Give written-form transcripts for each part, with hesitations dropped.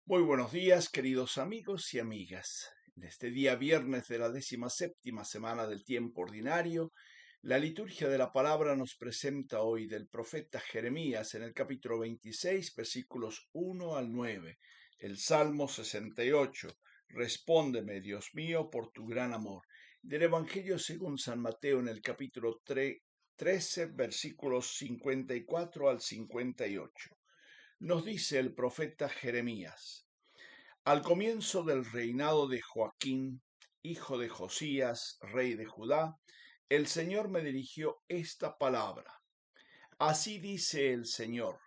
Muy buenos días, queridos amigos y amigas. En este día viernes de la 17ª semana del tiempo ordinario, la liturgia de la palabra nos presenta hoy del profeta Jeremías en el capítulo 26, versículos 1 al 9, el Salmo 68, Respóndeme, Dios mío, por tu gran amor, del Evangelio según San Mateo en el capítulo 13, versículos 54 al 58. Nos dice el profeta Jeremías: al comienzo del reinado de Joaquín, hijo de Josías, rey de Judá, el Señor me dirigió esta palabra. Así dice el Señor: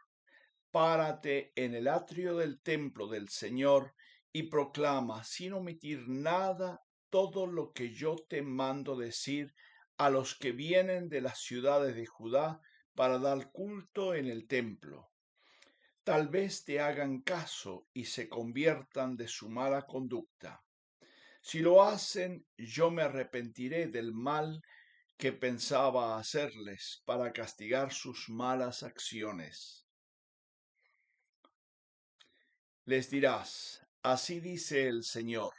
párate en el atrio del templo del Señor y proclama sin omitir nada todo lo que yo te mando decir a los que vienen de las ciudades de Judá para dar culto en el templo. Tal vez te hagan caso y se conviertan de su mala conducta. Si lo hacen, yo me arrepentiré del mal que pensaba hacerles para castigar sus malas acciones. Les dirás: así dice el Señor,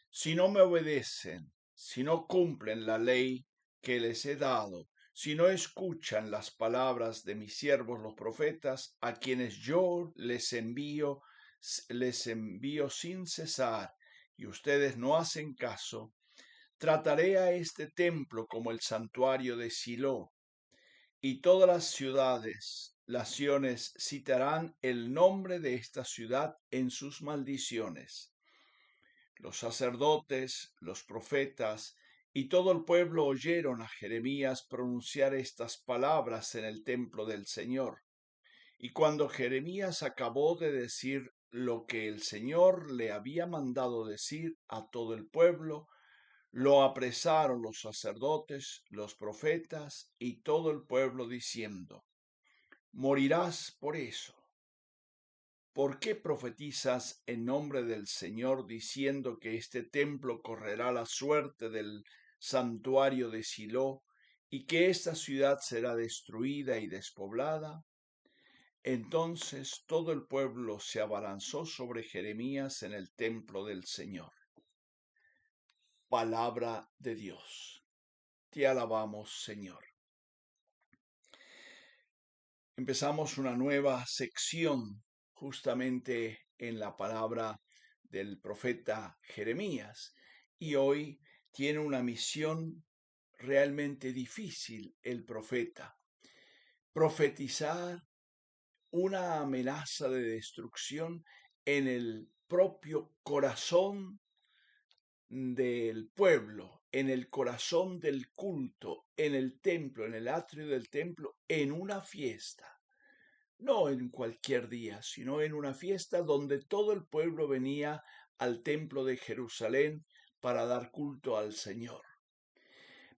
si no me obedecen, si no cumplen la ley que les he dado, si no escuchan las palabras de mis siervos los profetas, a quienes yo les envío sin cesar, y ustedes no hacen caso, trataré a este templo como el santuario de Silo, y todas las naciones citarán el nombre de esta ciudad en sus maldiciones. Los sacerdotes, los profetas y todo el pueblo oyeron a Jeremías pronunciar estas palabras en el templo del Señor. Y cuando Jeremías acabó de decir lo que el Señor le había mandado decir a todo el pueblo, lo apresaron los sacerdotes, los profetas y todo el pueblo diciendo: morirás por eso. ¿Por qué profetizas en nombre del Señor diciendo que este templo correrá la suerte del santuario de Silo y que esta ciudad será destruida y despoblada? Entonces todo el pueblo se abalanzó sobre Jeremías en el templo del Señor. Palabra de Dios. Te alabamos, Señor. Empezamos una nueva sección justamente en la palabra del profeta Jeremías, y hoy tiene una misión realmente difícil el profeta: profetizar una amenaza de destrucción en el propio corazón del pueblo, en el corazón del culto, en el templo, en el atrio del templo, en una fiesta. No en cualquier día, sino en una fiesta donde todo el pueblo venía al templo de Jerusalén para dar culto al Señor.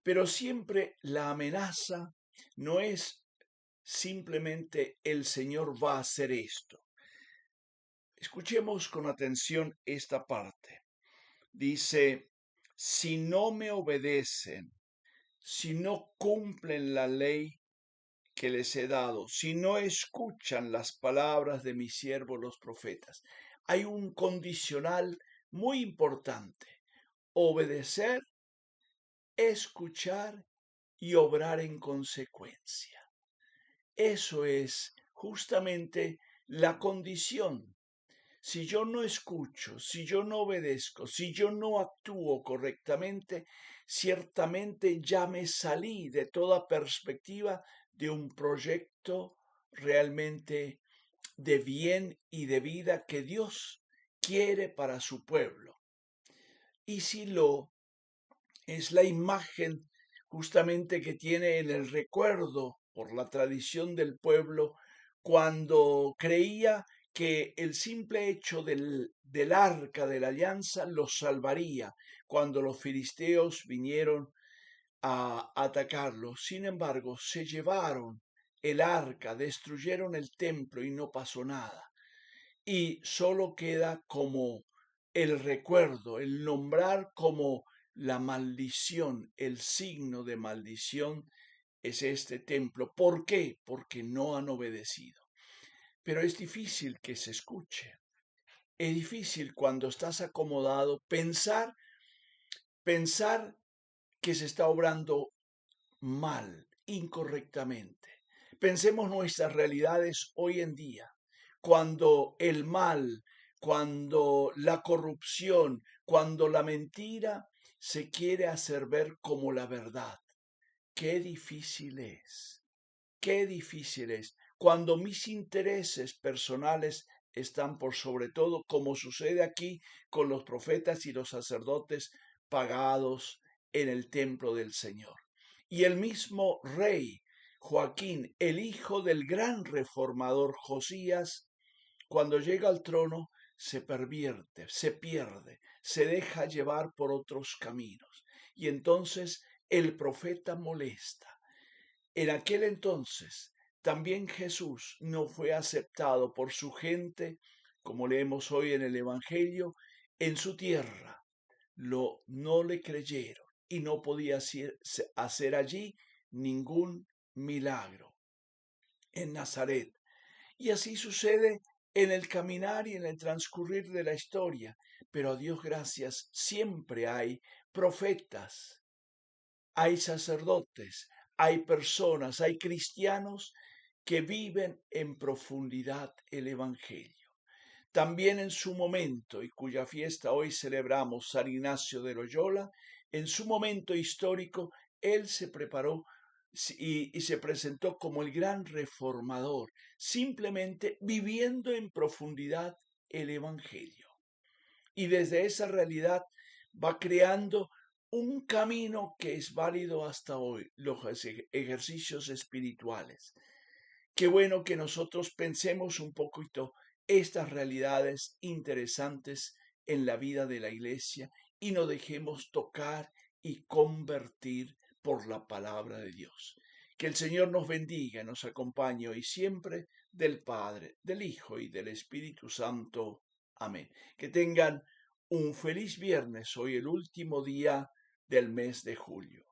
Pero siempre la amenaza no es simplemente el Señor va a hacer esto. Escuchemos con atención esta parte. Dice: si no me obedecen, si no cumplen la ley que les he dado, si no escuchan las palabras de mis siervos los profetas. Hay un condicional muy importante: obedecer, escuchar y obrar en consecuencia. Eso es justamente la condición. Si yo no escucho, si yo no obedezco, si yo no actúo correctamente, ciertamente ya me salí de toda perspectiva de un proyecto realmente de bien y de vida que Dios quiere para su pueblo. Y Silo es la imagen justamente que tiene en el recuerdo por la tradición del pueblo, cuando creía que el simple hecho del arca de la alianza los salvaría cuando los filisteos vinieron a atacarlos. Sin embargo, se llevaron el arca, destruyeron el templo y no pasó nada. Y solo queda como el recuerdo, el nombrar como la maldición, el signo de maldición es este templo. ¿Por qué? Porque no han obedecido. Pero es difícil que se escuche. Es difícil cuando estás acomodado pensar que se está obrando mal, incorrectamente. Pensemos nuestras realidades hoy en día, cuando el mal, cuando la corrupción, cuando la mentira se quiere hacer ver como la verdad. Qué difícil es, qué difícil es cuando mis intereses personales están por sobre todo, como sucede aquí con los profetas y los sacerdotes pagados en el templo del Señor. Y el mismo rey Joaquín, el hijo del gran reformador Josías, cuando llega al trono, se pervierte, se pierde, se deja llevar por otros caminos. Y entonces el profeta molesta. En aquel entonces también Jesús no fue aceptado por su gente, como leemos hoy en el Evangelio, en su tierra. No le creyeron y no podía hacer allí ningún milagro en Nazaret. Y así sucede en el caminar y en el transcurrir de la historia. Pero a Dios gracias, siempre hay profetas, hay sacerdotes, hay personas, hay cristianos que viven en profundidad el Evangelio. También en su momento, y cuya fiesta hoy celebramos, San Ignacio de Loyola, en su momento histórico, él se preparó y se presentó como el gran reformador, simplemente viviendo en profundidad el Evangelio. Y desde esa realidad va creando un camino que es válido hasta hoy, los ejercicios espirituales. Qué bueno que nosotros pensemos un poquito estas realidades interesantes en la vida de la iglesia y nos dejemos tocar y convertir por la palabra de Dios. Que el Señor nos bendiga, nos acompañe hoy siempre del Padre, del Hijo y del Espíritu Santo. Amén. Que tengan un feliz viernes, hoy el último día del mes de julio.